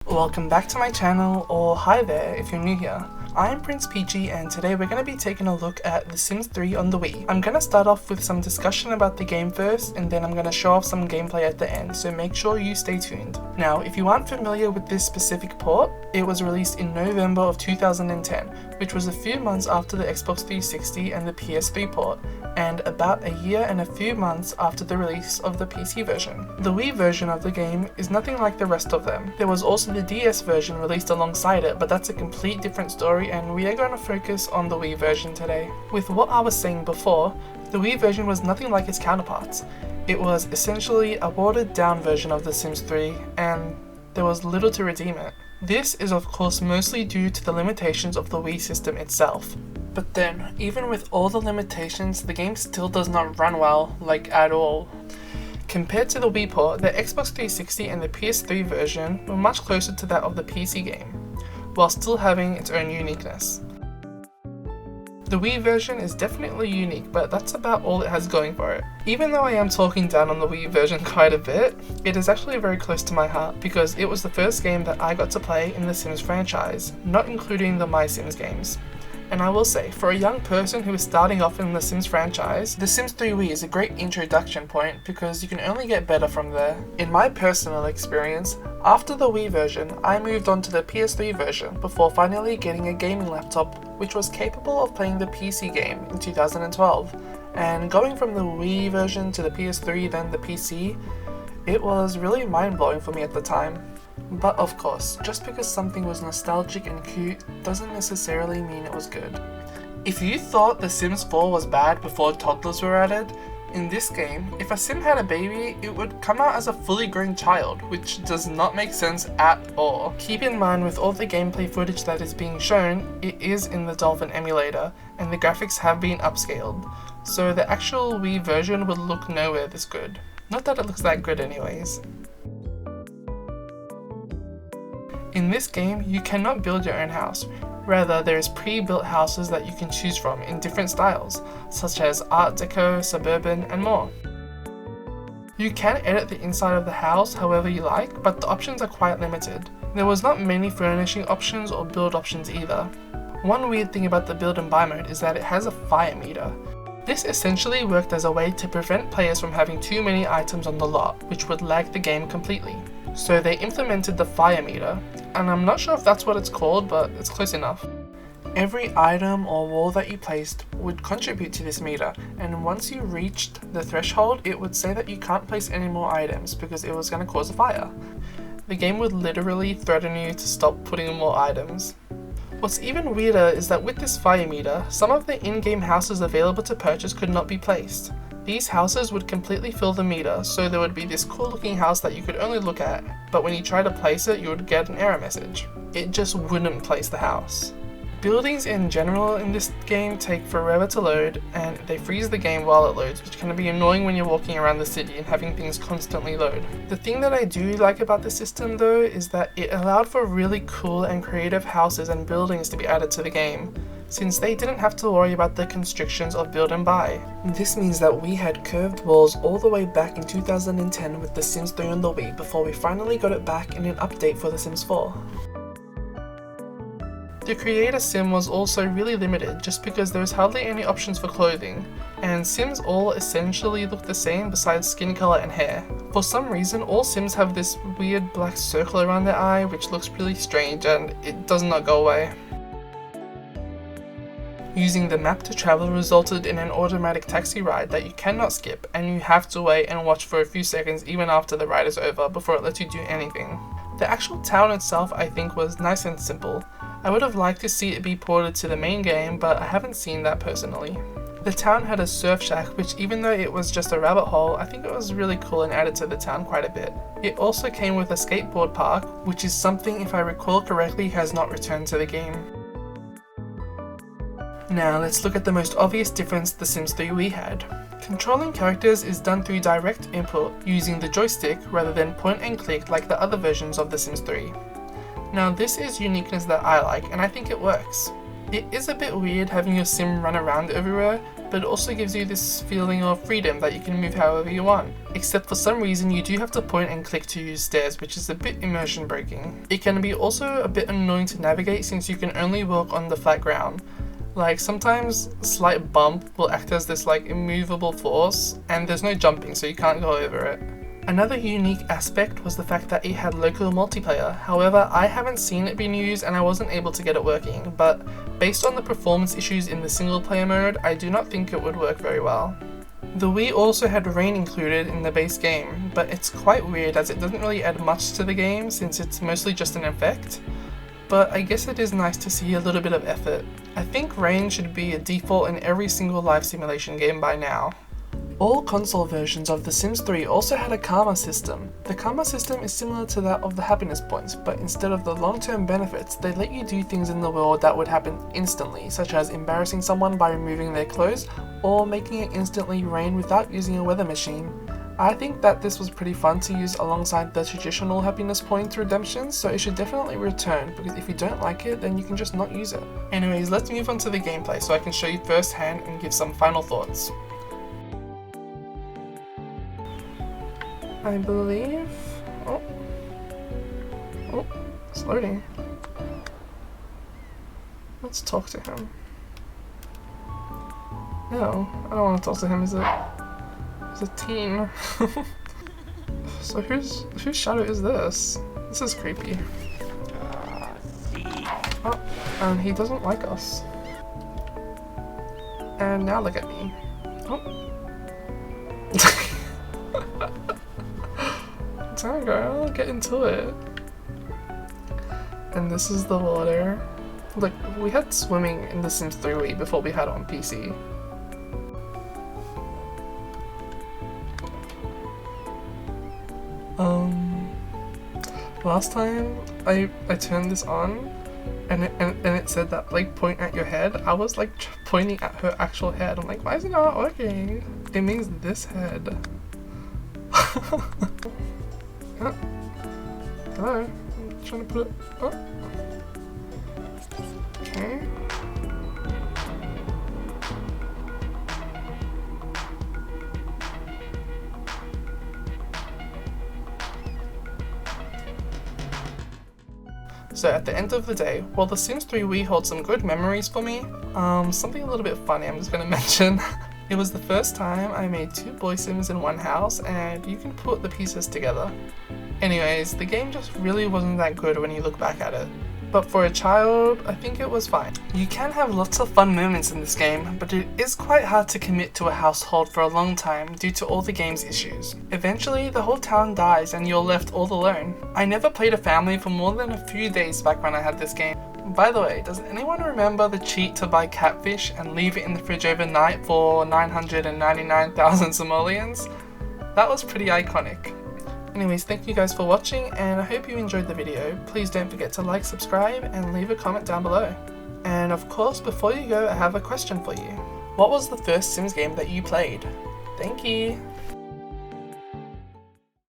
Welcome back to my channel, or hi there if you're new here. I'm Prince Peachy and today we're going to be taking a look at The Sims 3 on the Wii. I'm going to start off with some discussion about the game first and then I'm going to show off some gameplay at the end, so make sure you stay tuned. Now, if you aren't familiar with this specific port, it was released in November of 2010, which was a few months after the Xbox 360 and the PS3 port, and about a year and a few months after the release of the PC version. The Wii version of the game is nothing like the rest of them. There was also the DS version released alongside it, but that's a complete different story and we are going to focus on the Wii version today. With what I was saying before, the Wii version was nothing like its counterparts. It was essentially a watered down version of The Sims 3 and there was little to redeem it. This is of course mostly due to the limitations of the Wii system itself. But then, even with all the limitations, the game still does not run well, like at all. Compared to the Wii port, the Xbox 360 and the PS3 version were much closer to that of the PC game, while still having its own uniqueness. The Wii version is definitely unique, but that's about all it has going for it. Even though I am talking down on the Wii version quite a bit, it is actually very close to my heart because it was the first game that I got to play in the Sims franchise, not including the My Sims games. And I will say, for a young person who is starting off in the Sims franchise, The Sims 3 Wii is a great introduction point because you can only get better from there. In my personal experience, after the Wii version, I moved on to the PS3 version before finally getting a gaming laptop which was capable of playing the PC game in 2012. And going from the Wii version to the PS3 then the PC, it was really mind-blowing for me at the time. But of course, just because something was nostalgic and cute doesn't necessarily mean it was good. If you thought The Sims 4 was bad before toddlers were added, in this game, if a Sim had a baby, it would come out as a fully grown child, which does not make sense at all. Keep in mind, with all the gameplay footage that is being shown, it is in the Dolphin emulator, and the graphics have been upscaled, so the actual Wii version would look nowhere this good. Not that it looks that good anyways. In this game, you cannot build your own house. Rather, there is pre-built houses that you can choose from in different styles, such as Art Deco, Suburban, and more. You can edit the inside of the house however you like, but the options are quite limited. There was not many furnishing options or build options either. One weird thing about the build and buy mode is that it has a fire meter. This essentially worked as a way to prevent players from having too many items on the lot, which would lag the game completely. So they implemented the fire meter, and I'm not sure if that's what it's called, but it's close enough. Every item or wall that you placed would contribute to this meter, and once you reached the threshold, it would say that you can't place any more items because it was going to cause a fire. The game would literally threaten you to stop putting more items. What's even weirder is that with this fire meter, some of the in-game houses available to purchase could not be placed. These houses would completely fill the meter, so there would be this cool looking house that you could only look at, but when you try to place it, you would get an error message. It just wouldn't place the house. Buildings in general in this game take forever to load, and they freeze the game while it loads, which can be annoying when you're walking around the city and having things constantly load. The thing that I do like about the system though is that it allowed for really cool and creative houses and buildings to be added to the game, since they didn't have to worry about the constrictions of build and buy. This means that we had curved walls all the way back in 2010 with The Sims 3 on the Wii before we finally got it back in an update for The Sims 4. The creator sim was also really limited just because there was hardly any options for clothing, and Sims all essentially look the same besides skin color and hair. For some reason, all Sims have this weird black circle around their eye which looks really strange and it does not go away. Using the map to travel resulted in an automatic taxi ride that you cannot skip, and you have to wait and watch for a few seconds even after the ride is over before it lets you do anything. The actual town itself I think was nice and simple. I would have liked to see it be ported to the main game, but I haven't seen that personally. The town had a surf shack, which even though it was just a rabbit hole, I think it was really cool and added to the town quite a bit. It also came with a skateboard park, which is something, if I recall correctly, has not returned to the game. Now let's look at the most obvious difference The Sims 3 Wii had. Controlling characters is done through direct input using the joystick rather than point and click like the other versions of The Sims 3. Now this is uniqueness that I like and I think it works. It is a bit weird having your sim run around everywhere, but it also gives you this feeling of freedom that you can move however you want. Except for some reason you do have to point and click to use stairs, which is a bit immersion breaking. It can be also a bit annoying to navigate since you can only walk on the flat ground. Like sometimes a slight bump will act as this like immovable force, and there's no jumping so you can't go over it. Another unique aspect was the fact that it had local multiplayer. However, I haven't seen it being used and I wasn't able to get it working, but based on the performance issues in the single player mode, I do not think it would work very well. The Wii also had rain included in the base game, but it's quite weird as it doesn't really add much to the game since it's mostly just an effect. But I guess it is nice to see a little bit of effort. I think rain should be a default in every single life simulation game by now. All console versions of The Sims 3 also had a karma system. The karma system is similar to that of the happiness points, but instead of the long-term benefits, they let you do things in the world that would happen instantly, such as embarrassing someone by removing their clothes, or making it instantly rain without using a weather machine. I think that this was pretty fun to use alongside the traditional happiness point redemptions, so it should definitely return, because if you don't like it, then you can just not use it. Anyways, let's move on to the gameplay so I can show you firsthand and give some final thoughts. I believe... Oh, it's loading. Let's talk to him. No, I don't want to talk to him. He's a teen. So whose shadow is this? This is creepy. Oh, and he doesn't like us. And now look at me. Oh. Time, girl, get into it. And this is the water. Look, we had swimming in The Sims 3 Wii before we had it on PC. Last time I turned this on and it said that like point at your head. I was like pointing at her actual head. I'm like, why is it not working? It means this head. Oh. Hello, I'm trying to put it up. Okay. So at the end of the day, while The Sims 3 Wii holds some good memories for me, something a little bit funny I'm just gonna mention. It was the first time I made 2 boy Sims in one house, and you can put the pieces together. Anyways, the game just really wasn't that good when you look back at it. But for a child, I think it was fine. You can have lots of fun moments in this game, but it is quite hard to commit to a household for a long time due to all the game's issues. Eventually, the whole town dies and you're left all alone. I never played a family for more than a few days back when I had this game. By the way, does anyone remember the cheat to buy catfish and leave it in the fridge overnight for 999,000 simoleons? That was pretty iconic. Anyways, thank you guys for watching, and I hope you enjoyed the video. Please don't forget to like, subscribe, and leave a comment down below. And of course, before you go, I have a question for you. What was the first Sims game that you played? Thank you!